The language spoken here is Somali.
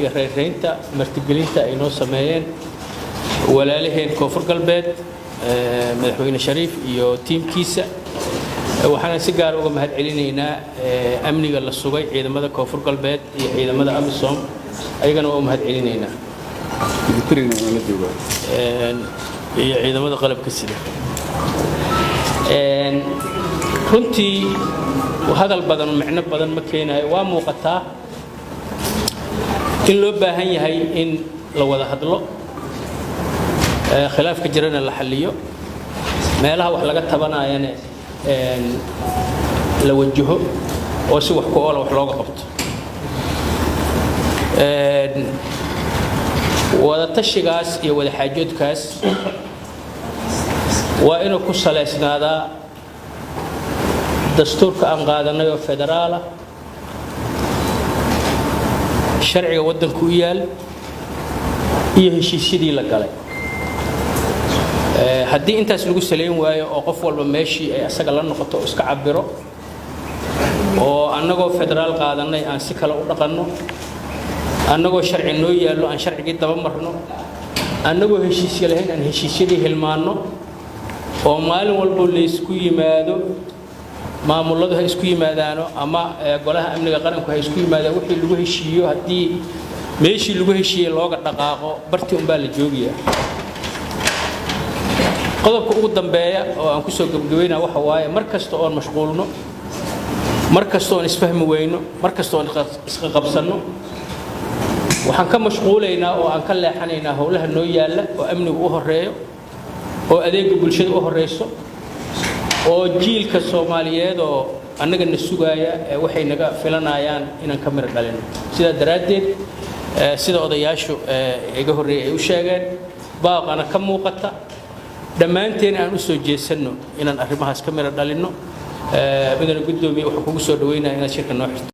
iyo reereynta martigelinta ay noo sameeyeen walaalaheen koonfur galbeed madaxweyne Shariif iyo tiimkiisa waxaan si gaar ah uga mahad celinaynaa amniga la sugay ciidamada koonfur galbeed iyo ciidamada AMISOM ayagana waa mahad celinaynaa iyo ciidamada qalabka sida runtii hadal badan macno badan ma keenayo waa muuqataa in loo baahan yahay in la wada hadlo khilaafka jirana la xalliyo meelaha wax laga tabanayana la wajaho oo si wax ku ool wax looga qabto wada tashigaas iyo wada xaajoodkaas waa inuu ku saleysnaadaa dastuurka aan qaadanay oo federaal ah sharciga waddanku u yaal iyo heshiisyadii la galay haddii intaas lagu saleyn waayo oo qof walba meeshii ay asaga la noqoto iska cabiro oo annagoo federaal qaadanay aan si kale u dhaqanno annagoo sharci noo yaallo aan sharcigii daba marno annagoo heshiisyo lahayn aan heshiisyadii hilmaanno oo maalin walba la isku yimaado maamuladu ha isku yimaadaano ama golaha amniga qaranku ha isku yimaadaan wixii lagu heshiiyo haddii meeshii lagu heshiiyay looga dhaqaaqo bartii un baa la joogiyaa qodobka ugu dambeeya oo aan ku soo gabagabeynaa waxa waaye mar kasta oo mashquulno mar kasta oo isfahmi weyno mar kasta oo isqa qabsanno waxaan ka mashquulaynaa oo aan ka leexanaynaa howlaha noo yaala oo amnigu u horeeyo oo adeega bulshada u horeyso oo jiilka Soomaaliyeed oo annaga na sugaaya waxay naga filanayaan inaan ka mir dhalino sida daraadeed sida odayaashu iga horeeyay u sheegeen baaqana ka muuqata dhammaanteen aan u soo jeesano inaan arrimahaas ka mir dhalino midna gudoomiye waxa kugu soo dhaweynaa inaad shirka noo xirto